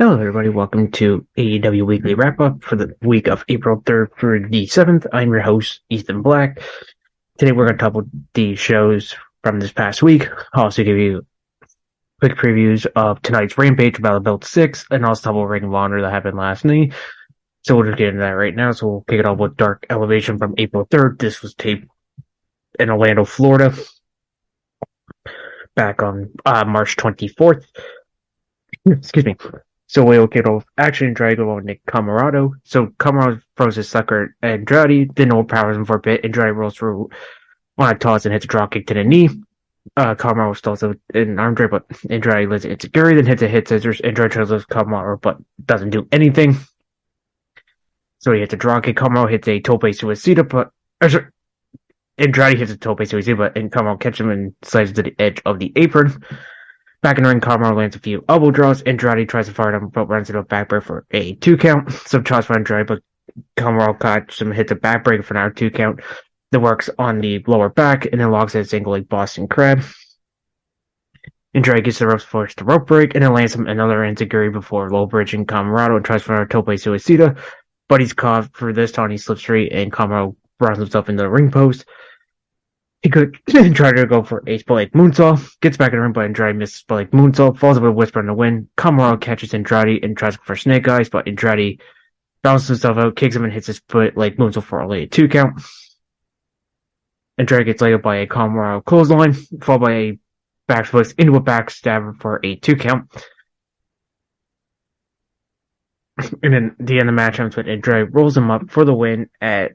Hello, everybody. Welcome to AEW Weekly Wrap-Up for the week of April 3rd through the 7th. I'm your host, Ethan Black. Today, we're going to talk about the shows from this past week. I'll also give you quick previews of tonight's Rampage, Battle Belt 6, and also talk about Ring of Honor that happened last night. So we'll just get into that right now. So we'll kick it off with Dark Elevation from April 3rd. This was taped in Orlando, Florida, back on March 24th. Excuse me. So we'll kick off Action Drago on Nick Camarado. So Camarado throws his sucker at Andrade, then overpowers him for a bit. Andrade rolls through on a toss and hits a dropkick to the knee. Camarado stalls an Andrade, but Andrade lets it insecurity, then hits a hit scissors. Andrade tries to lift Camarado, but doesn't do anything. So he hits a dropkick. Camarado hits a tope suicida, but Andrade hits a tope suicida, but Camarado catches him and slides to the edge of the apron. Back in the ring, Camarado lands a few elbow draws. Andrade tries to fire him, but runs into a backbreaker for a 2 count. Some shots for Andrade, but Camarado catches him, hits a backbreaker for an 2 count. That works on the lower back, and then locks at a single leg Boston Crab. Andrade gets the ropes forced to rope break, and then lands him another enziguri before low bridging Camarado and tries for a tope suicida. But he's caught for this time. He slips free, and Camarado runs himself into the ring post. He could try to go for a split leg moonsault, gets back in the ring, but Andrade misses split leg moonsault, falls up with a whisper in the wind. Camarado catches Andrade and tries to go for snake eyes, but Andrade bounces himself out, kicks him, and hits a split leg moonsault for only a 2 count. Andrade gets laid up by a Camarado clothesline, followed by a back split into a backstabber for a 2 count. And then the end of the match ends with Andrade rolls him up for the win at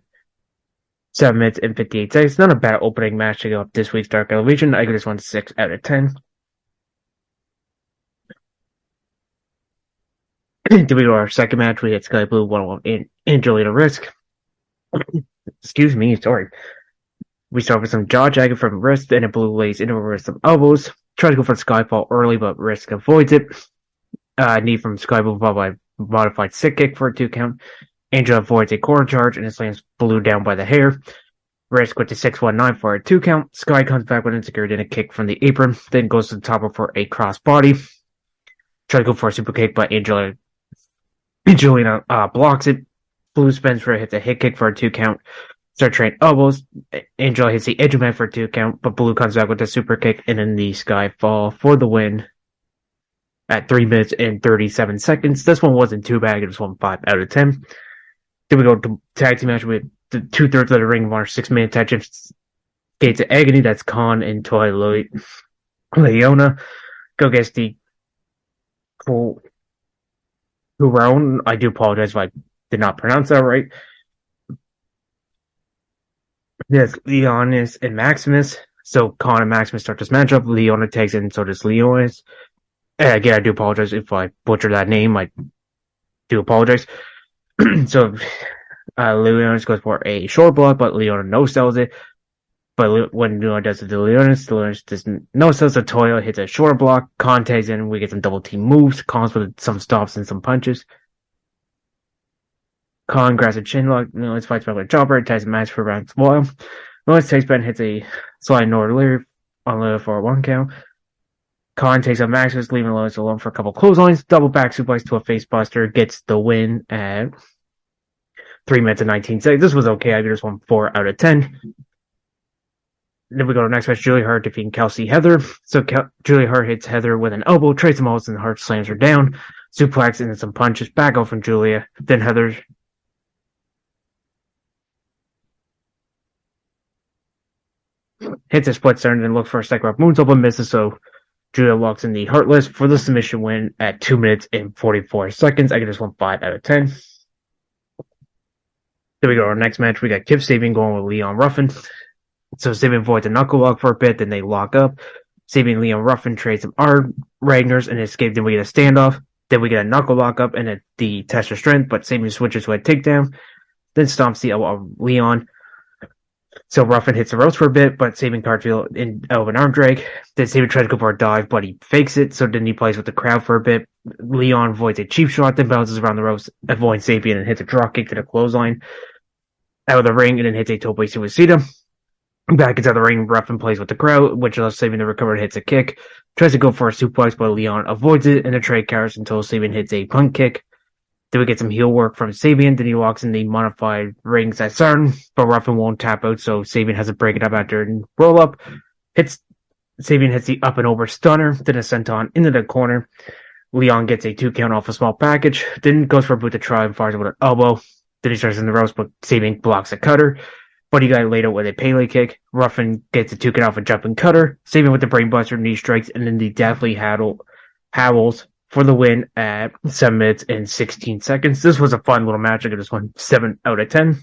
7 minutes and 58 seconds. Not a bad opening match to go up this week's Dark Elevation. I give this one 6 out of 10. Then we go to our second match. We had Sky Blue 1-1 and Angelina Risk. Excuse me, sorry. We start with some jaw jagging from Risk, and a Blue lays into her with some elbows. Tries to go for Skyfall early, but Risk avoids it. Knee from Sky Blue followed by modified sick kick for a 2 count. Angel avoids a corner charge and slams Blue down by the hair. Risk with the 619 for a 2 count. Sky comes back with insecurity and a kick from the apron, then goes to the top for a cross body. Tries to go for a super kick, but Angelina blocks it. Blue spins for hits a hit kick for a 2 count. Start trading elbows. Angel hits the edge of man for a 2 count, but Blue comes back with a super kick and then the Sky Fall for the win at 3 minutes and 37 seconds. This one wasn't too bad. It was 5 out of 10. Then we go to tag team match with the 2/3 of the Ring of Honor 6-man tag team Gates of Agony. That's Khan and Toy Leona. Go against the cool Huron. I do apologize if I did not pronounce that right. There's Leonis and Maximus. So Khan and Maximus start this matchup. Leona tags in, and so does Leonis. And again, I do apologize if I butchered that name. I do apologize. So Leonis goes for a short block, but Leona no-sells it. But when Leona does it to Leonis just no-sells the Toyo, hits a short block. Khan tags in, we get some double-team moves. Khan's with some stops and some punches. Khan grabs a chin lock. Leonis fights back with a chopper, ties the match for rounds while. Leonis takes back and hits a sliding North on Leona for a 1 count. Khan takes up Maximus, leaving Leonis alone for a couple clotheslines. Double back suplex to a face buster. Gets the win at 3 minutes and 19 seconds. This was okay. I give this one 4 out of 10. Then we go to the next match. Julia Hart defeating Kelsey Heather. So Julia Hart hits Heather with an elbow. Tracy Mullis and Hart slams her down. Suplex and then some punches. Back out from Julia. Then Heather hits a split stern and then looks for a second rope moonsault but misses. So Julia locks in the Heartless for the submission win at 2 minutes and 44 seconds. I give this one 5 out of 10. Then we go to our next match. We got Kip Sabian going with Leon Ruffin. So Sabian avoids a knuckle lock for a bit, then they lock up. Sabian and Leon Ruffin trade some arm Ragnars and escape. Then we get a standoff. Then we get a knuckle lock up and the test of strength, but Sabian switches to a takedown. Then stomps the elbow of Leon. So Ruffin hits the ropes for a bit, but Sabian cartwheel in an arm drag. Then Sabian tries to go for a dive, but he fakes it. So then he plays with the crowd for a bit. Leon avoids a cheap shot, then bounces around the ropes, avoids Sabian and hits a drop kick to the clothesline out of the ring, and then hits a tope suicida. Back into the ring, Ruffin plays with the crowd, which allows Sabian to recover and hits a kick. Tries to go for a suplex, but Leon avoids it, and the Trey carries until Sabian hits a punt kick. Then we get some heel work from Sabian. Then he walks in the modified rings at Sarn, but Ruffin won't tap out, so Sabian has to break it up after a roll up. Sabian hits the up and over stunner, then a senton into the corner. Leon gets a 2 count off a small package, then goes for a boot to try and fires it with an elbow. Then he starts in the ropes, but Sabian blocks a cutter. But he got laid out with a Pele kick. Ruffin gets a 2 count off a jumping cutter. Sabian with the brainbuster knee strikes, and then the Deathly Howls for the win at 7 minutes and 16 seconds. This was a fun little match. I give this one 7 out of 10.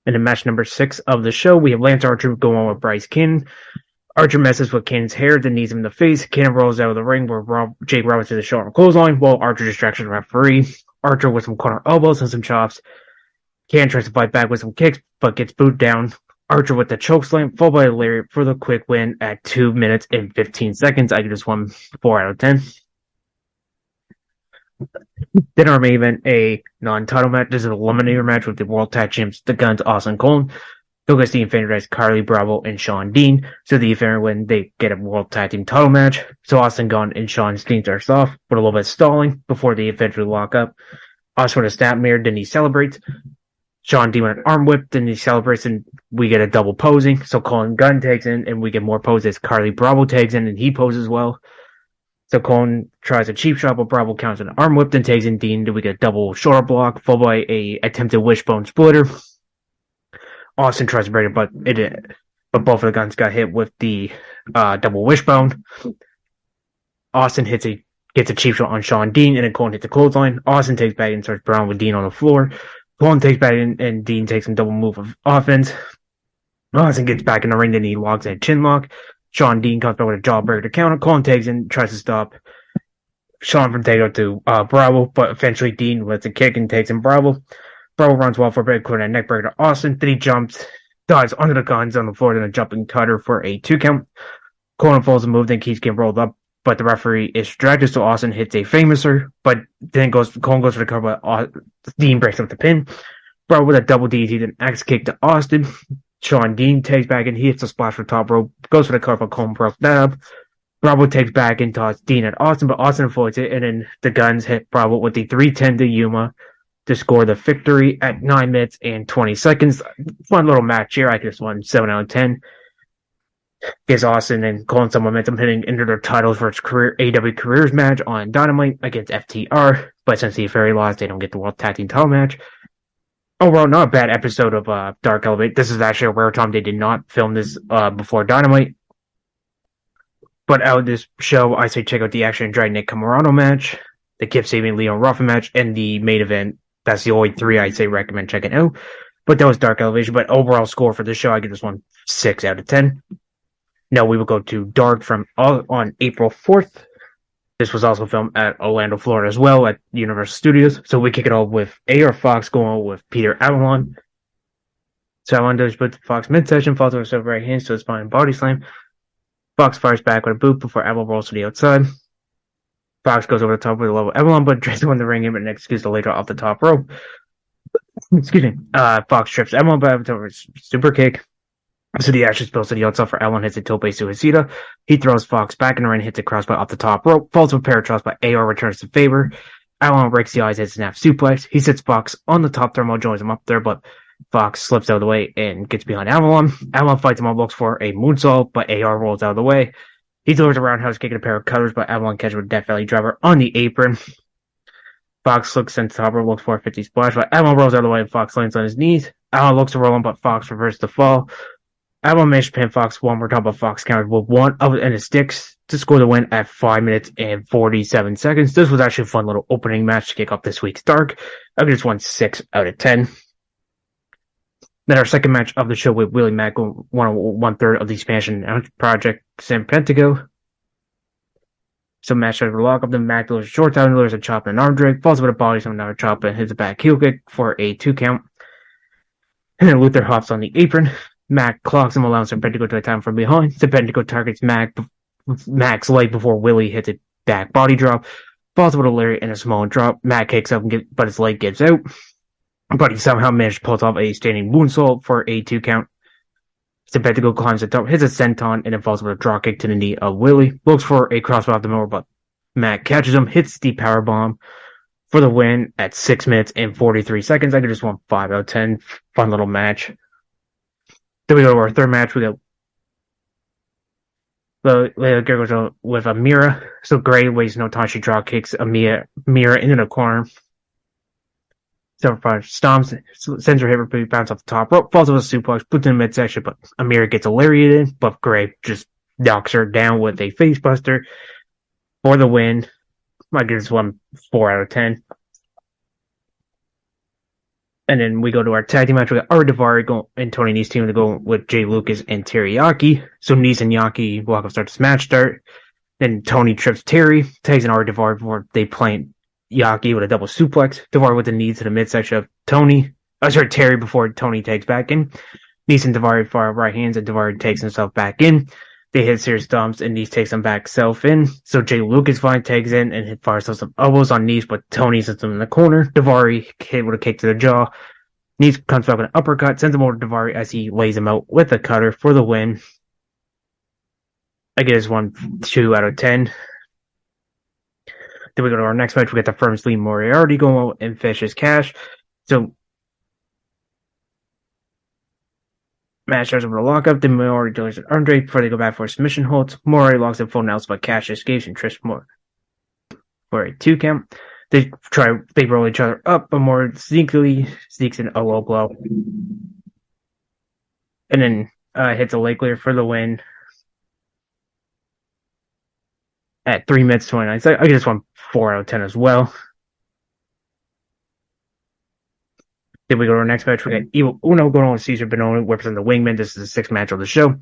And in match number 6 of the show, we have Lance Archer going on with Bryce Cannon. Archer messes with Cannon's hair, then knees him in the face. Cannon rolls out of the ring where Jake Roberts is a short and clothesline, while Archer distracts the referee. Archer with some corner elbows and some chops. Cannon tries to fight back with some kicks, but gets booted down. Archer with the chokeslam, followed by a lariat for the quick win at 2 minutes and 15 seconds. I give this one 4 out of 10. Then our main event, a non-title match. This is an eliminator match with the World Tag Champs, the Guns, Austin Cole. They'll get the Infinity as Carly Bravo and Sean Dean. So the Infinity win, they get a World Tag Team title match. So Austin Gunn and Sean Dean starts off with a little bit of stalling before they eventually lock up. Austin with a snap mirror, then he celebrates. Sean Dean with an arm whip, then he celebrates, and we get a double posing. So Colin Gunn takes in, and we get more poses. Carly Bravo takes in, and he poses well. So Colin tries a cheap shot, but Bravo counts an arm whip, then takes in Dean. Then we get a double shoulder block, followed by a attempted wishbone splitter. Austin tries to break it, but both of the Guns got hit with the double wishbone. Austin gets a cheap shot on Sean Dean, and then Colin hits a clothesline. Austin takes back and starts Brown with Dean on the floor. Colin takes back and Dean takes a double move of offense. Austin gets back in the ring, then he logs in a chin lock. Sean Dean comes back with a jawbreaker to counter. Colin takes in, tries to stop Sean from taking out to Bravo, but eventually Dean lets a kick and takes in Bravo. Bravo runs well for a big corner and neck breaker to Austin. Then he dives under the Guns on the floor, then a jumping cutter for a 2 count. Colin falls the move, then keeps getting rolled up, but the referee is distracted, so Austin hits a famouser, but then Colin goes for the cover, but Dean breaks up the pin. Bravo with a double DT, then axe kick to Austin. Sean Dean takes back and he hits a splash for top rope, goes for the cover, but Colin broke that up. Bravo takes back and tosses Dean at Austin, but Austin avoids it, and then the Guns hit Bravo with the 310 to Yuma to score the victory at 9 minutes and 20 seconds. Fun little match here. I give this one 7 out of 10. Gives Austin and Colin some momentum heading into their titles for its AEW careers match on Dynamite against FTR. But since the Fairy lost, they don't get the World Tag Team title match. Overall, not a bad episode of Dark Elevate. This is actually a rare time they did not film this before Dynamite. But out of this show, I say check out the Action Dragon Nick Camarano match, the Kip Sabian Leon Ruffin match, and the main event. That's the only 3 I'd say recommend checking out. But that was Dark Elevation. But overall score for this show, I give this one 6 out of 10. Now we will go to Dark on April 4th. This was also filmed at Orlando, Florida as well at Universal Studios. So we kick it off with AR Fox going with Peter Avalon. So Avalon does put the Fox midsection, falls over his right hands to his spine and body slam. Fox fires back with a boot before Avalon rolls to the outside. Fox goes over the top with a level Avalon, but tries to win the ring in and executes the later off the top rope. Excuse me. Fox trips Avalon by over his super kick. So the action spills to the outside for Avalon, hits a tope suicida. He throws Fox back in the ring, hits a crossbar off the top rope, falls with a pair of chops, but AR returns to favor. Avalon breaks the eyes, hits a snap suplex. He sits Fox on the top thermal, joins him up there, but Fox slips out of the way and gets behind Avalon. Avalon fights him up, looks for a moonsault, but AR rolls out of the way. He delivers a roundhouse kick and a pair of cutters, but Avalon catches with a Death Valley driver on the apron. Fox looks into top rope, looks for a 50 splash, but Avalon rolls out of the way and Fox lands on his knees. Avalon looks to roll him, but Fox reverses the fall. Avalon managed to pin Fox one more time, but Fox countered with one of the sticks to score the win at 5 minutes and 47 seconds. This was actually a fun little opening match to kick off this week's Dark. I just won 6 out of 10. Then our second match of the show with Willie Mack, one third of the expansion project San Pentago. So match over lock up, then Mack delivers a short down, delivers a chop and an arm drag, falls with a body, so another chop and hits a back heel kick for a 2 count. And then Luther hops on the apron. Mack clocks him, allowing Serpentico to attack from behind. Serpentico targets Mack's leg before Willie hits a back body drop. Falls with a lariat and a small drop. Mack kicks up, but his leg gives out. But he somehow managed to pull off a standing moonsault for a 2 count. Pentago climbs the top, hits a senton, and then falls with a dropkick to the knee of Willie. Looks for a crossbar off the middle, but Matt catches him, hits the power bomb for the win at 6 minutes and 43 seconds. I could just want 5 out of 10. Fun little match. Then we go to our third match. We got Leila goes with Amira. So Gray wastes no time. She drop kicks Amira into the corner. Several stomps, sends her hip boot, bounce off the top rope, falls with a suplex, puts in the midsection, but Amira gets a lariat in, but Gray just knocks her down with a facebuster for the win. I give this one 4 out of 10. And then we go to our tag team match. We got Ari Daivari and Tony Nese team to go with Jay Lucas and Teriyaki. So Nese and Yaki walk up, start this match start. Then Tony trips Terry, tags an Ari Daivari before they plant Yaki with a double suplex. Daivari with the knee to the midsection of Terry before Tony takes back in. Nese and Daivari fire right hands, and Daivari takes himself back in. They hit serious stomps, and Nese takes him back self in. So Jay Lucas finally tags in and fires some elbows on Nese, but Tony sends him in the corner. Daivari hit with a kick to the jaw. Nese comes back with an uppercut, sends him over to Daivari as he lays him out with a cutter for the win. I give this one 2 out of 10. Then we go to our next match. We got the Firm's Lee Moriarty going out and Fish's Cash. So, match starts with a lockup. Then Moriarty delivers an arm drag before they go back for a submission hold. Moriarty locks in full announce, but Cash escapes and trips more for a 2 count. They roll each other up, but more sneakily sneaks in a low blow. And then hits a leg clear for the win. At 3 minutes 29. So I give this one 4 out of 10 as well. Then we go to our next match. We got Evil Uno going on with Cesar Bononi representing the Wingman. This is the 6th match of the show.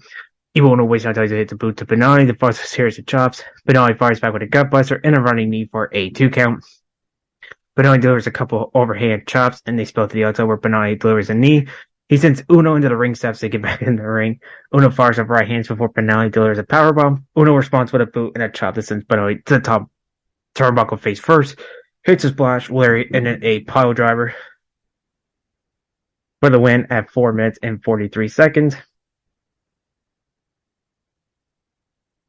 Evil Uno wastes no time to hit the boot to Bononi. The fires a series of chops. Bononi fires back with a gutbuster and a running knee for a 2 count. Bononi delivers a couple overhand chops, and they spill to the outside where Bononi delivers a knee. He sends Uno into the ring steps to get back in the ring. Uno fires up right hands before Bononi delivers a powerbomb. Uno responds with a boot and a chop that sends Bononi to the top turnbuckle face first. Hits a splash, Larry, and then a pile driver for the win at 4 minutes and 43 seconds.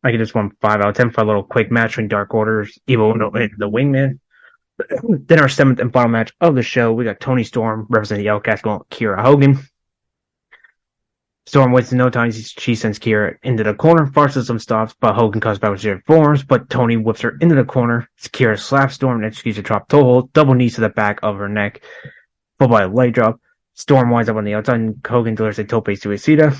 I give this one 5 out of 10 for a little quick match between Dark Order's Evil Uno and the Wingman. Then our 7th and final match of the show, we got Tony Storm representing the Outcast going with Kiera Hogan. Storm wastes no time. She sends Kiera into the corner, forces some stops, but Hogan comes back with zero forms, but Tony whips her into the corner. Kiera slaps Storm and executes a drop toe hold, double knees to the back of her neck, followed by a leg drop. Storm winds up on the outside, and Hogan delivers a tope suicida.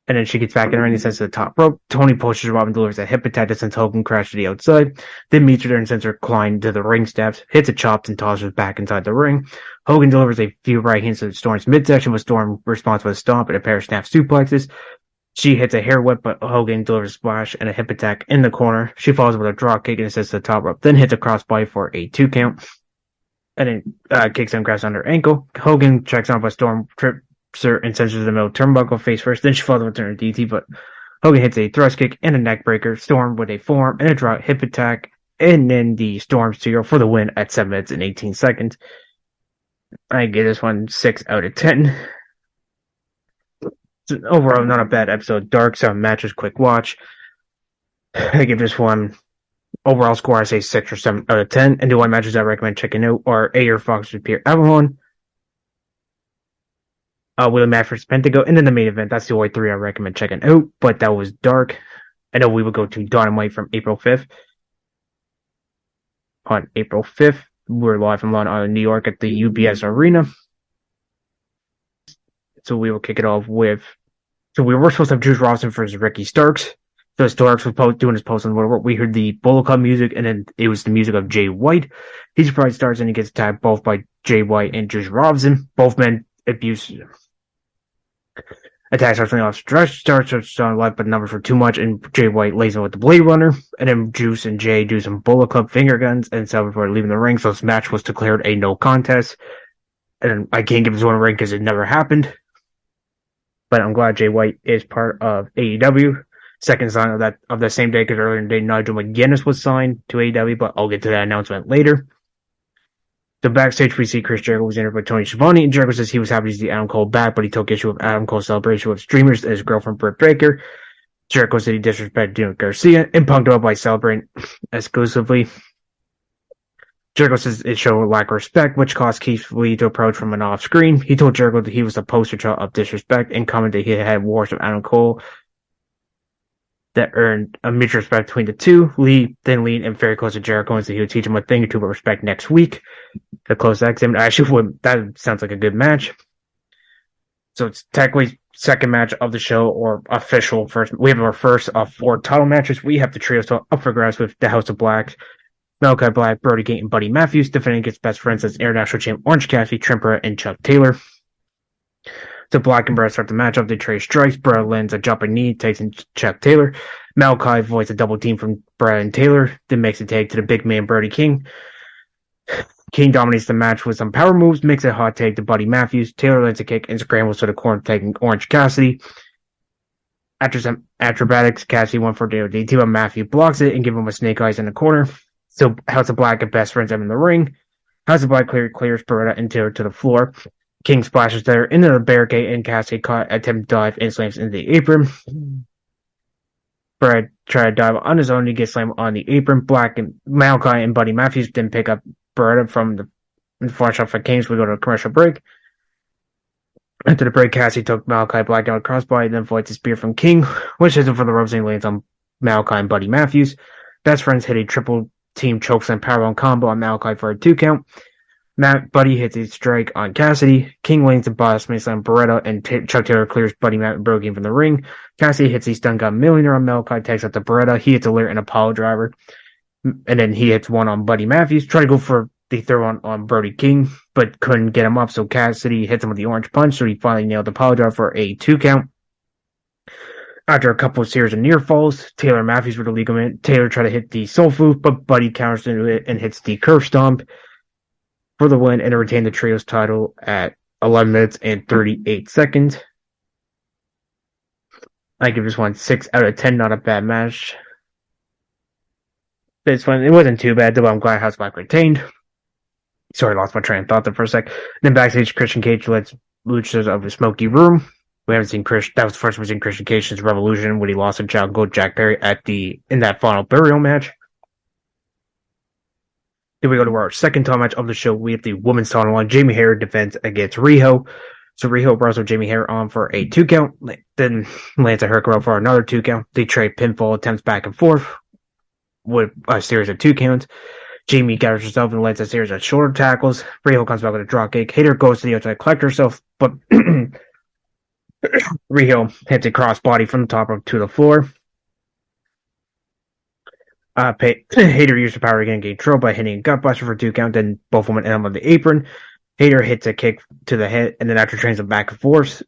And then she gets back in the ring and sends to the top rope. Tony pushes her up and delivers a hip attack that sends Hogan crash to the outside. Then meets her there and sends her climb to the ring steps, hits a chop and tosses her back inside the ring. Hogan delivers a few right hands to Storm's midsection, but Storm responds with a stomp and a pair of snap suplexes. She hits a hair whip, but Hogan delivers a splash and a hip attack in the corner. She follows with a drop kick and sends to the top rope, then hits a crossbody for a 2 count. And then kicks and grabs on her ankle. Hogan checks on, but Storm trips her and sends her to the middle turnbuckle face first. Then she follows with her DT, but Hogan hits a thrust kick and a neck breaker. Storm with a forearm and a drop hip attack, and then the Storm Steer for the win at 7 minutes and 18 seconds. I give this one 6 out of 10. It's overall not a bad episode. Dark, some matches, quick watch. I give this one overall score, I say 6 or 7 out of 10. And the one matches I recommend checking out are Ayer Fox with Pierre Avalon, William Matford's Pentago, and then the main event. That's the only 3 I recommend checking out, but that was Dark. I know we will go to Dynamite from April 5th. On April 5th, we're live from Long Island, New York at the UBS Arena. So we will kick it off with... So we were supposed to have Juice Robinson versus Ricky Starks. So Starks was doing his post on whatever. We heard the Bullet Club music, and then it was the music of Jay White. He surprised Starks, and he gets attacked both by Jay White and Juice Robinson. Both men abuse... Attack starts on the off stretch, starts on left, but numbers were too much, and Jay White lays in with the Blade Runner, and then Juice and Jay do some Bullet Club finger guns and stuff before leaving the ring, so this match was declared a no contest. And I can't give this one a ring because it never happened. But I'm glad Jay White is part of AEW. Second sign of that same day, because earlier in the day, Nigel McGuinness was signed to AEW, but I'll get to that announcement later. So backstage, we see Chris Jericho was interviewed by Tony Schiavone, and Jericho says he was happy to see Adam Cole back, but he took issue with Adam Cole's celebration with streamers and his girlfriend Britt Baker. Jericho said he disrespected Dino Garcia and punked him up by celebrating exclusively. Jericho says it showed a lack of respect, which caused Keith Lee to approach from an off-screen. He told Jericho that he was a poster child of disrespect and commented he had wars with Adam Cole that earned a mutual respect between the two. Lee then leaned in very close to Jericho and said he would teach him a thing or two about respect next week. The close examine. That sounds like a good match. So it's technically second match of the show, or official first. We have our first of 4 title matches. We have the trios up for grabs with the House of Black, Malachi Black, Brody King, and Buddy Matthews defending against best friends as international champ Orange Cassidy, Trimper, and Chuck Taylor. So Black and Brett start the matchup. They trade strikes. Brett lands a jumping knee, takes in Chuck Taylor. Malachi avoids a double team from Brett and Taylor, then makes a tag to the big man Brody King. King dominates the match with some power moves, makes a hot tag to Buddy Matthews. Taylor lands a kick and scrambles to the corner, taking Orange Cassidy. After some acrobatics, Cassidy went for the DT, but Matthews blocks it and gives him a snake eyes in the corner. So House of Black and best friends are in the ring. House of Black clears Beretta and Taylor to the floor. King splashes there into the barricade, and Cassidy caught attempt to dive and slams into the apron. Brad tried to dive on his own. He gets slammed on the apron. Black and Malachi and Buddy Matthews didn't pick up Beretta from the front shot for King, so we go to a commercial break. After the break, Cassidy took Malachi Black out crossbody, then avoids a spear from King, which isn't for the ropes and lands on Malachi and Buddy Matthews. Best friends hit a triple team chokeslam powerbomb combo on Malachi for a 2 count. Buddy hits a strike on Cassidy. King lands a body smash on Beretta, and Chuck Taylor clears Buddy and Brogan from the ring. Cassidy hits a stun gun millionaire on Malachi, takes out the Beretta. He hits a Lair and a Apollo driver. And then he hits one on Buddy Matthews. Tried to go for the third one on Brody King, but couldn't get him up. So Cassidy hits him with the orange punch. So he finally nailed the Apollo driver for a 2 count. After a couple of series of near falls, Taylor and Matthews with a ligament. Taylor tried to hit the soul food, but Buddy counters into it and hits the curve stomp for the win and to retain the trios title at 11 minutes and 38 seconds. I give this one 6 out of 10. Not a bad match. It's fun. It wasn't too bad, though. I'm glad House Black retained. Sorry, I lost my train of thought there for a sec. Then backstage, Christian Cage lets Luchas of the Smoky Room. We haven't seen Chris. That was the first time we've seen Christian Cage since Revolution when he lost to Jack Perry in that final burial match. Then we go to our second title match of the show. We have the women's title on. Jamie Hayter defends against Riho. So Riho brought Jamie Hayter on for a 2 count. Then lands a Hurricane for another 2 count. They trade pinfall attempts back and forth with a series of 2 counts. Jamie gathers herself and lands a series of shoulder tackles. Riho comes back with a drop kick. Hayter goes to the outside, collect herself, but Riho hits a crossbody from the top rope to the floor. Hayter used her power again, gain control by hitting a gutbuster for 2 count. Then both women end up on the apron. Hayter hits a kick to the head, and then after trains them back and forth,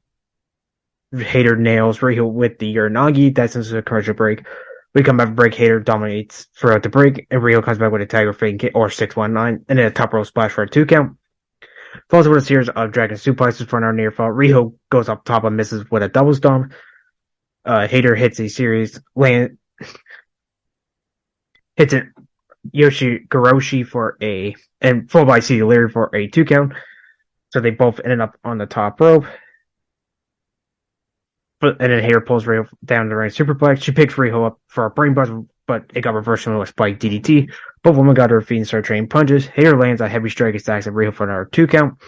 Hayter nails Riho with the Uranagi. That's into a commercial break. We come back from break. Hayter dominates throughout the break, and Riho comes back with a Tiger Fang kick or 619, and then a top rope splash for a 2 count. Follows with a series of dragon suplexes for another near fall. Riho goes up top and misses with a double stomp. Hayter hits a series hits it Yoshigoroshi for and full by CD Leary for a 2 count. So they both ended up on the top rope. And then Hayter pulls Riho down the ring superplex. She picks Riho up for a brainbuster, but it got reversed from a spike DDT. Both women got her feet and start trading punches. Hayter lands a heavy strike and stacks at Riho for another 2 count.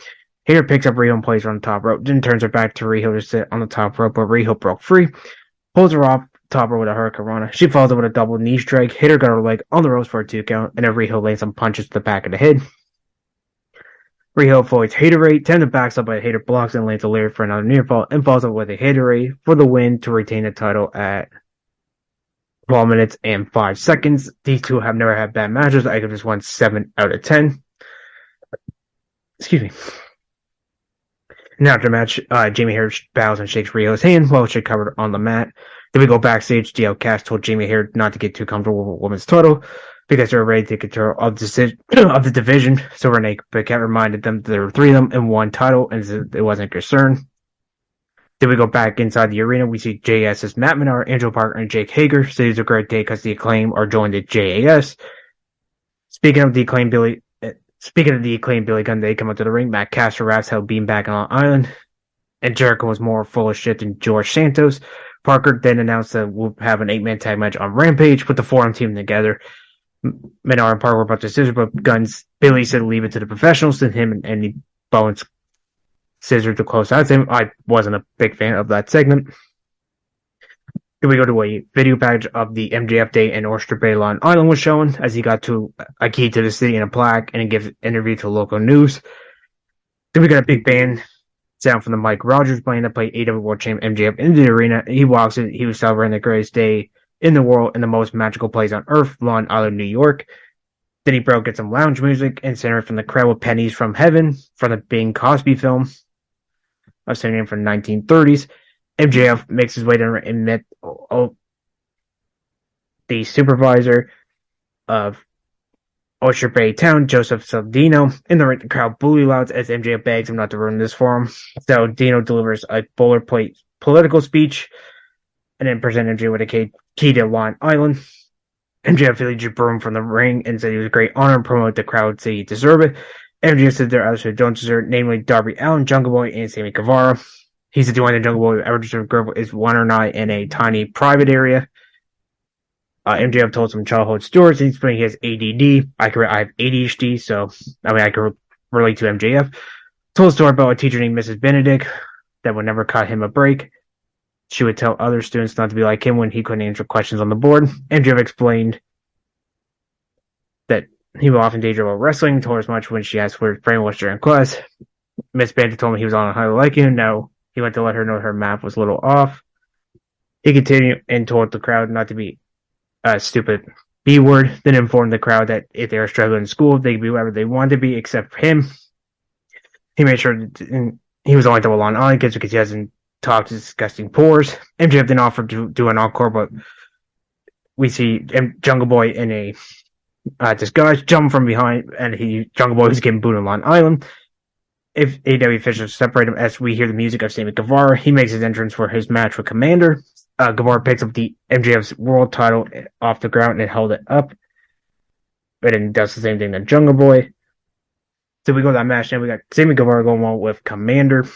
Hayter picks up Riho and plays her on the top rope, then turns her back to Riho to sit on the top rope, but Riho broke free. Pulls her off top rope with a Hurricane. She follows it with a double knee strike. Hayter got her leg on the ropes for a 2 count, and then Riho lands some punches to the back of the head. Riho avoids Haterade, Tenda backs up, but Hayter blocks and lands a Lair for another near fall, and falls up with a Haterade for the win to retain the title at 12 minutes and 5 seconds. These two have never had bad matches. I give this one 7 out of 10. Excuse me. Now after the match, Jamie Hayter bows and shakes Riho's hand while she covered on the mat. Then we go backstage. The Outcast told Jamie Hayter not to get too comfortable with women's title because they're ready to take control of the division. So Renee Paquette reminded them that there were 3 of them and 1 title, and it wasn't concerned. Then we go back inside the arena. We see JS's Matt Menard, Angelo Parker, and Jake Hager. So it's a great day because the Acclaim are joined the JAS. Speaking of the Acclaim, Billy Speaking of the Acclaimed Billy Gunn, they come up to the ring. Matt Castro raps how being back on Long Island, and Jericho was more full of shit than George Santos. Parker then announced that we'll have an 8-man tag match on Rampage, put the four-on team together. Menard and Parker were about to scissor, but Billy said leave it to the professionals, and him and Andy Bowens scissor to close out. I wasn't a big fan of that segment. Then we go to a video package of the MJF Day and Oyster Bay Long Island was shown as he got to a key to the city in a plaque and he gives an interview to local news. Then we got a big band sound from the Mike Rogers band that played AEW World Champion MJF into the arena. He walks in, he was celebrating the greatest day in the world and the most magical place on earth, Long Island, New York. Then he broke at some lounge music and centered from the crowd with Pennies from Heaven from the Bing Cosby film. I was saying it from the 1930s. MJF makes his way to and met the supervisor of Oyster Bay Town, Joseph Saldino. In the ring, the crowd bully louds as MJF begs him not to ruin this for him. So Dino delivers a boilerplate political speech and then presents MJF with a key to Long Island. MJF released Broom from the ring and said he was a great honor and promote the crowd so he deserved it. MJF said there are others who don't deserve it, namely Darby Allin, Jungle Boy, and Sammy Guevara. He said the only Jungle Boy ever deserved growth is one or not in a tiny private area. MJF told some childhood stories. He's saying he has ADD. I have ADHD, so I could relate to MJF. Told a story about a teacher named Mrs. Benedict that would never cut him a break. She would tell other students not to be like him when he couldn't answer questions on the board. MJF explained that he would often daydream about wrestling. Told her as much when she asked for his brainwash during class. Miss Benedict told him he was on a high like you. No. He went to let her know her math was a little off. He continued and told the crowd not to be a stupid B word, then informed the crowd that if they were struggling in school, they could be whatever they wanted to be except for him. He made sure that he was only double Long Island kids because he hasn't talked to disgusting pores. MJF then offered to do an encore, but we see Jungle Boy in a disguise jump from behind, and Jungle Boy was getting booed on Long Island. If AEW officials separate him as we hear the music of Sammy Guevara, he makes his entrance for his match with Commander. Guevara picks up the MJF's world title off the ground and held it up. But then does the same thing to Jungle Boy. So we go to that match, and we got Sammy Guevara going on with Commander.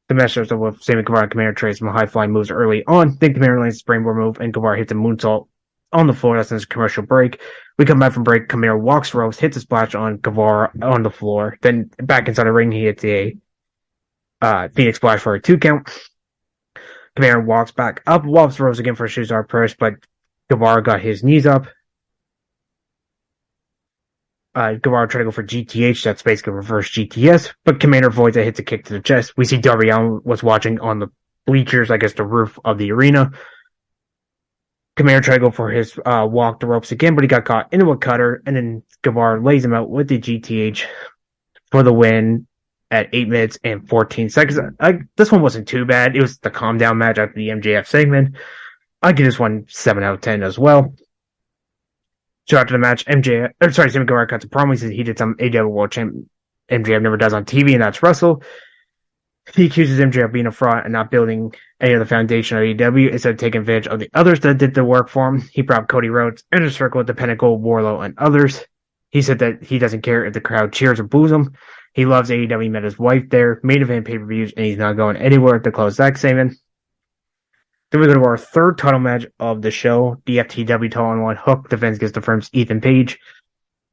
The match starts off with Sammy Guevara and Commander trades some high-flying moves early on. Then Commander lands a springboard move, and Guevara hits a moonsault on the floor. That's in his commercial break. We come back from break. Commander walks ropes, hits a splash on Guevara on the floor. Then back inside the ring, he hits a Phoenix Splash for a 2 count. Commander walks back up, walks ropes again for a Shazar Purse, but Guevara got his knees up. Guevara tried to go for GTH, that's basically reverse GTS, but Commander avoids it, hits a kick to the chest. We see Darby Allin was watching on the bleachers, I guess the roof of the arena. Commander tried to go for his walk the ropes again, but he got caught into a cutter, and then Guevara lays him out with the GTH for the win at 8 minutes and 14 seconds. This one wasn't too bad. It was the calm down match after the MJF segment. I give this one 7 out of 10 as well. So after the match, Sammy Guevara cuts a promo. He says he did some AEW World Champion MJF never does on TV, and that's wrestle. He accuses MJF of being a fraud and not building any of the foundation of AEW instead of taking advantage of the others that did the work for him. He brought Cody Rhodes, Inner Circle with the Pinnacle, Warlow, and others. He said that he doesn't care if the crowd cheers or boos him. He loves AEW. He met his wife there, main event pay-per-views, and he's not going anywhere to close that segment. Then we go to our third title match of the show, the FTW title on one. Hook defends against the firm's Ethan Page.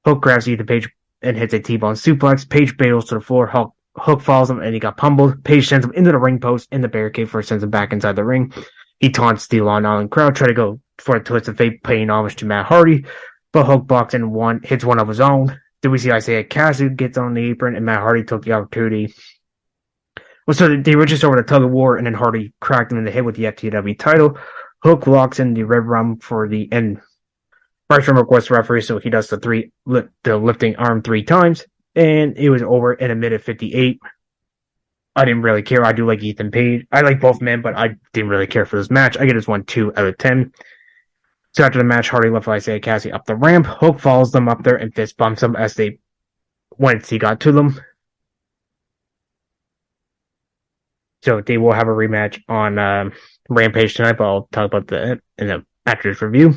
Hook grabs Ethan Page and hits a T-bone suplex. Page bails to the floor. Hook follows him and he got pummeled. Page sends him into the ring post in the barricade first, sends him back inside the ring. He taunts the Long Island crowd, try to go for a twist of fate, paying homage to Matt Hardy, but Hook blocks and hits one of his own. Then we see Isaiah Cassidy gets on the apron and Matt Hardy took the opportunity. Well, so they were just over the tug of war, and then Hardy cracked him in the head with the FTW title. Hook locks in the Red Rum for the end. Bryce Rum requests the referee, so he does the lifting arm 3 times, and it was over in a minute 58. I didn't really care. I do like Ethan Page. I like both men, but I didn't really care for this match. I get this one 2 out of 10. So after the match, Hardy left Isaiah Cassidy up the ramp. Hook follows them up there and fist bumps them once he got to them. So they will have a rematch on Rampage tonight, but I'll talk about that in the after this review.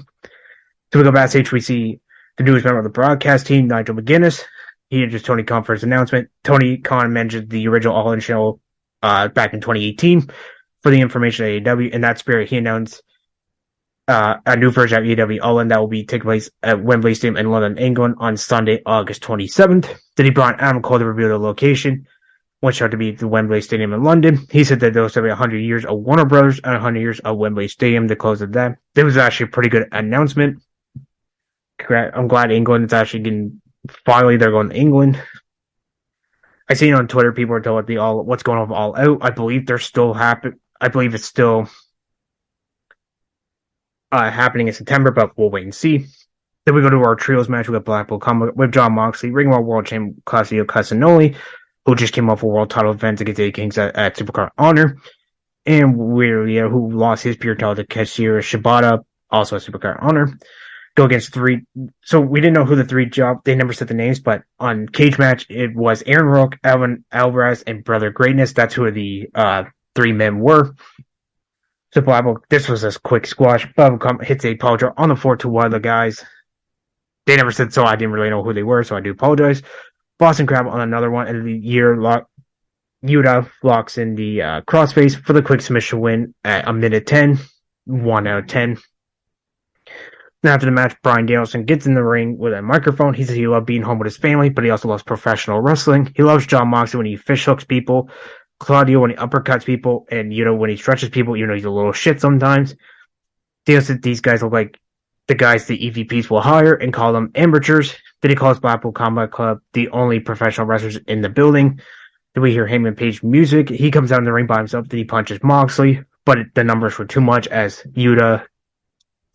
So we go backstage, we see the newest member of the broadcast team, Nigel McGuinness. He introduced Tony Khan for his announcement. Tony Khan mentioned the original All In show back in 2018 for the information at AEW. In that spirit, he announced a new version of AEW All In that will be taking place at Wembley Stadium in London, England on Sunday, August 27th. Then he brought Adam Cole to reveal the location, which had to be the Wembley Stadium in London. He said that there was going to be 100 years of Warner Brothers and 100 years of Wembley Stadium to close of that. It was actually a pretty good announcement. I'm glad England is actually getting, finally they're going to England. I seen on Twitter people are told what's going on with All Out. I believe they're still happening. I believe it's still happening in September, but we'll wait and see. Then we go to our trios match. We got Blackpool Combat with Jon Moxley, Ring of World Champion Claudio Castagnoli, who just came off a world title event against Eddie Kings at Supercard Honor, and Weird, who lost his pure title to Katsuyori Shibata, also at Supercard Honor. Go against three. So we didn't know who the three job. They never said the names, but on Cage Match, it was Aaron Rourke, Alvin Alvarez, and Brother Greatness. That's who the three men were. So this was a quick squash. Blackpool hits a power driver on the floor to one of the guys. They never said, so I didn't really know who they were, so I do apologize. Boston Crab on another one, and Yuta locks in the crossface for the quick submission win at a minute 10, 1 out of 10. Then after the match, Bryan Danielson gets in the ring with a microphone. He says he loved being home with his family, but he also loves professional wrestling. He loves Jon Moxley when he fish hooks people, Claudio when he uppercuts people, and Yuta when he stretches people, even though he's a little shit sometimes. Daniel said these guys look like the guys the EVPs will hire and call them amateurs. Then he calls Blackpool Combat Club the only professional wrestlers in the building. Then we hear Heyman Page music. He comes out in the ring by himself. Then he punches Moxley, but the numbers were too much as Yuta,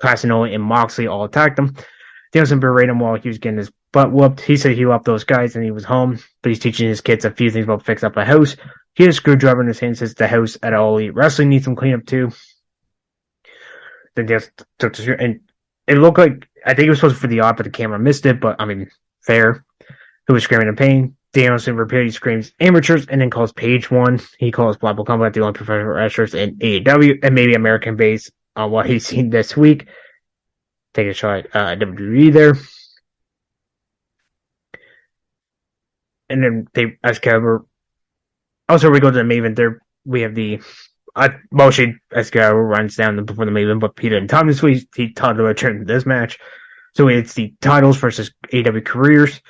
Castagnoli, and Moxley all attacked him. Danielson berated him while he was getting his butt whooped. He said he loved those guys and he was home, but he's teaching his kids a few things about fix up a house. He has a screwdriver in his hand and says the house at All Elite Wrestling needs some cleanup too. Then Danielson took the and it looked like, I think it was supposed to be for the odd, but the camera missed it, but I mean, fair. Who was screaming in pain. Danielson repeatedly screams amateurs and then calls Page one. He calls Blackpool Combat the only professional wrestlers in AEW and maybe American base on what he's seen this week. Take a shot at WWE there. And then they, as cover. Also, we go to the main event there. We have the Moshe Escobar runs down before the main event, but he didn't time this week. He taught to return to this match. So it's the titles versus AEW careers.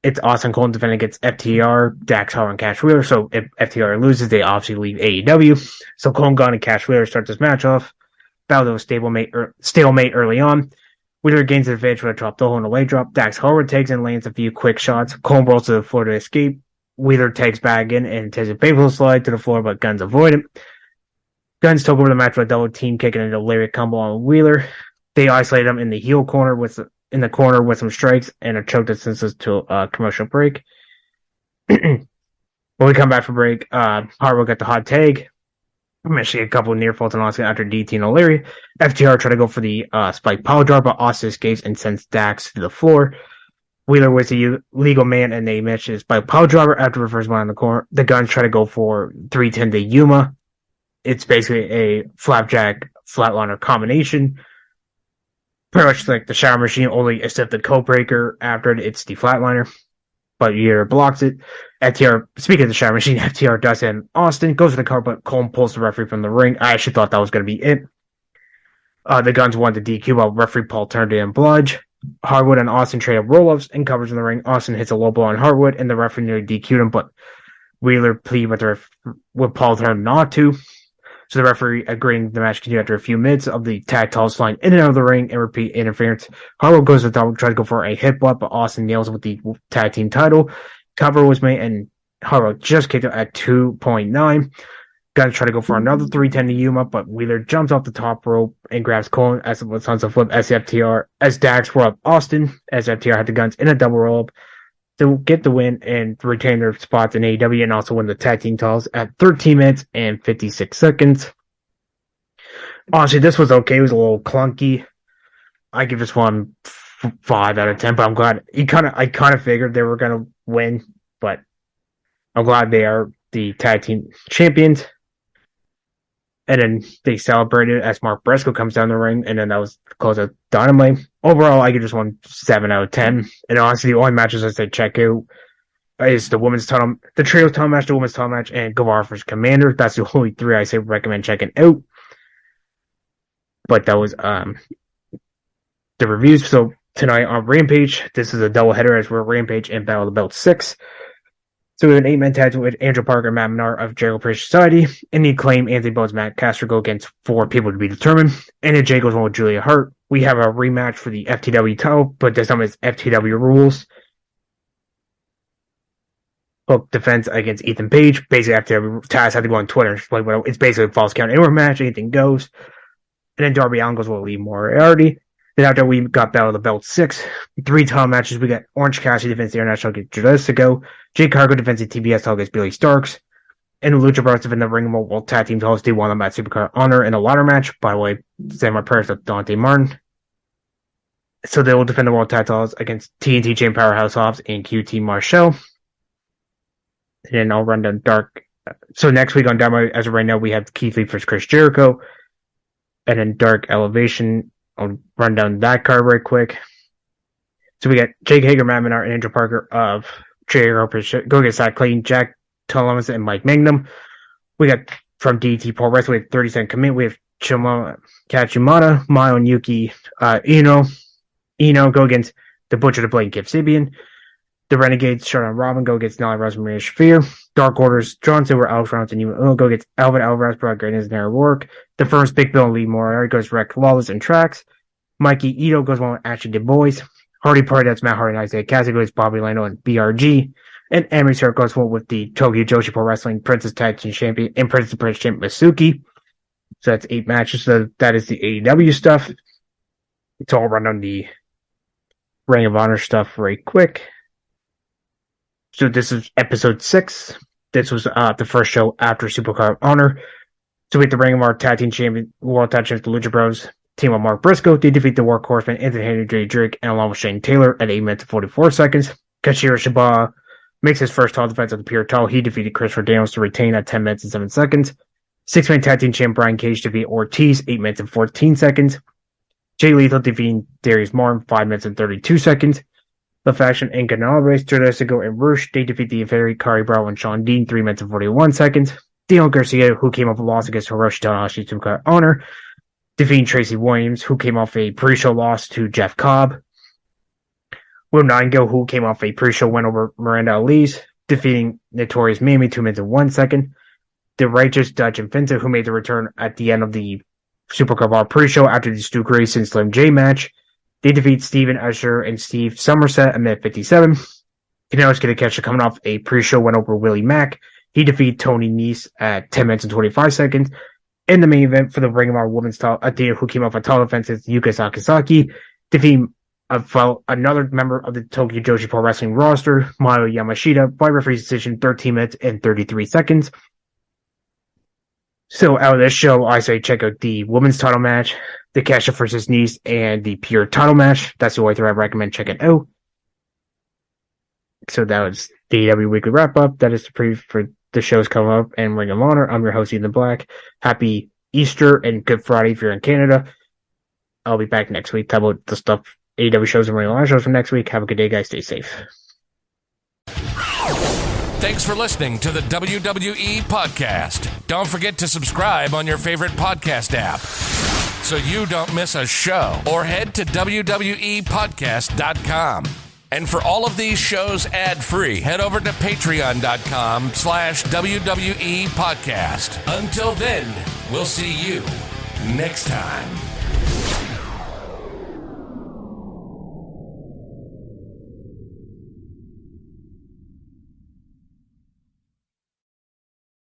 It's Austin Cole defending against FTR, Dax Harwood, and Cash Wheeler. So if FTR loses, they obviously leave AEW. So Cole Gunn and Cash Wheeler start this match off. Battle was stalemate early on. Wheeler gains the advantage with a drop double and a leg drop. Dax Harwood takes and lands a few quick shots. Cole rolls to the floor to escape. Wheeler takes back in and takes a painful slide to the floor, but Guns avoid it. Guns took over the match with a double team kick and a lariat combo on Wheeler. They isolate him in the heel corner with some strikes and a choke that sends us to a commercial break. When we come back from break, Harwood got the hot tag. I'm actually a couple of near falls on Austin after DT and O'Leary. FTR try to go for the spike power jar, but Austin escapes and sends Dax to the floor. Wheeler was a legal man, and they match his spike power driver after reverse one on the corner. The Guns try to go for 310 to Yuma. It's basically a flapjack flatliner combination. Pretty much like the shower machine, only except the code breaker after it, it's the flatliner. But Wheeler blocks it. FTR, speaking of the shower machine, FTR does it. Austin goes to the car, but Cole pulls the referee from the ring. I actually thought that was going to be it. The Guns wanted to DQ while referee Paul turned it in bludge. Harwood and Austin trade up roll-ups and covers in the ring. Austin hits a low blow on Harwood, and the referee nearly DQ'd him, but Wheeler pleaded with Paul turned not to. So the referee agreeing the match continued after a few minutes of the tag titles flying in and out of the ring and repeat interference. Harwood goes to the top, tries to go for a hip block, but Austin nails it with the tag team title. Cover was made, and Harwood just kicked out at 2.9. Guns try to go for another 310 to Yuma, but Wheeler jumps off the top rope and grabs Cole as it was on the flip as FTR, as Dax rolled up Austin, as FTR had the Guns in a double roll up to get the win and retain their spots in AEW and also win the tag team titles at 13 minutes and 56 seconds. Honestly, this was okay. It was a little clunky. I give this one 5 out of 10, but I'm glad I kind of figured they were going to win, but I'm glad they are the tag team champions. And then they celebrated as Mark Briscoe comes down the ring, and then that was the close of Dynamite. Overall, I give this one 7 out of 10. And honestly, the only matches I say check out is the women's title, the trios title match, the women's title match, and Guevara vs. Commander. That's the only 3 I say recommend checking out. But that was the reviews. So tonight on Rampage, this is a doubleheader as we're Rampage and Battle of the Belt 6. So we have an 8-man tag team with Andrew Parker and Matt Menard of Jericho Appreciation Society. And the Acclaim, Anthony Bones, Matt Castro go against 4 people to be determined. And then Jay goes on with Julia Hart. We have a rematch for the FTW title, but this time it's FTW rules. Hook defense against Ethan Page. Basically, FTW Taz had to go on Twitter. It's basically a false count anywhere match. Anything goes. And then Darby Allin goes with Lee Moriarty. Then after we got Battle of the Belt 6, 3 title matches, we got Orange Cassidy defense the International against Judicico, Jake Cargo defense the TBS title against Billy Starks, and Lucha Bros defend the Ring of Honor World Tag Team titles. They won them at Supercard Honor in a ladder match. By the way, send my prayers to Dante Martin. So they will defend the World Tag titles against TNT Chain Powerhouse Hobbs and QT Marshall. And then I'll run down Dark. So next week on Dynamite, as of right now, we have Keith Lee versus Chris Jericho, and then Dark Elevation. I'll run down that card right quick. So we got Jake Hager, Matt Menard, and Andrew Parker of Jericho go against Zach Clayton, Jack Thomas, and Mike Magnum. We got from DT Pro Wrestling, we have 30-second commit. We have Kachimata, Mayo, and Yuki Ino go against the Butcher, the Blade, and Kip Sabian. The Renegades, Sharon and Robin, go against Nala Rose, Maria Shafir. Dark Orders, John Silver, Alex Rounds, and Uno go against Alvin Alvarez, Brock Greatness, and Aaron Rourke. The first Big Bill and Lee Moriarty goes Wreck Lawless and Trax. Mikey Ito goes on with Ashley Du Bois. Hardy Party, that's Matt Hardy and Isaiah Cassidy, goes Bobby Lano and BRG. And Emery Sir goes with the Tokyo Joshi Pro Wrestling Princess Tag Team Champion and Princess Prince Champion Masuki. So that's 8 matches. So that is the AEW stuff. So I'll run on the Ring of Honor stuff right quick. So this is episode 6. This was the first show after Supercard of Honor. So we have the Ring of Honor Tag Team Champion, World Tag Champions, the Lucha Bros, team of Mark Briscoe. They defeat the Workhorsemen, Anthony Henry, Jay Drake, and along with Shane Taylor at 8 minutes and 44 seconds. Kashira Shibata makes his first title defense of the Pure Title. He defeated Christopher Daniels to retain at 10 minutes and 7 seconds. 6-man Tag Team Champ Brian Cage defeated Ortiz, 8 minutes and 14 seconds. Jay Lethal defeating Darius Martin, 5 minutes and 32 seconds. The Faction and Canales, Judicico, and Rush, they defeat the Inferi, Kari Bravo, and Sean Dean, 3 minutes and 41 seconds. Dion Garcia, who came off a loss against Hiroshi Tanahashi to Supercard Honor, defeating Tracy Williams, who came off a pre-show loss to Jeff Cobb. Will Nightingale, who came off a pre-show win over Miranda Ali's, defeating Notorious Mimi, 2 minutes and 1 second. The Righteous Dutch and Finta, who made the return at the end of the Supercard Bar pre-show after the Stu Grace and Slim J match. They defeat Steven Usher and Steve Somerset at minute 57. Kanellis Kitakashi coming off a pre-show win over Willie Mack. He defeated Tony Nese at 10 minutes and 25 seconds. In the main event for the Ring of Honor Women's title, Athena, who came off a title defense as Yuka Sakazaki, defeating another member of the Tokyo Joshi Pro Wrestling roster, Mayo Yamashita, by referee's decision, 13 minutes and 33 seconds. So out of this show, I say check out the women's title match, the Kasha versus Nice, and the Pure title match. That's the only three I recommend checking out. So that was the AEW Weekly Wrap-Up. That is the preview for the shows coming up and Ring of Honor. I'm your host, Ethan Black. Happy Easter and Good Friday if you're in Canada. I'll be back next week. Talk about the stuff, AEW shows and Ring of Honor shows from next week. Have a good day, guys. Stay safe. Thanks for listening to the WWE Podcast. Don't forget to subscribe on your favorite podcast app so you don't miss a show, or head to WWEpodcast.com. And for all of these shows ad-free, head over to patreon.com/WWE Podcast. Until then, we'll see you next time.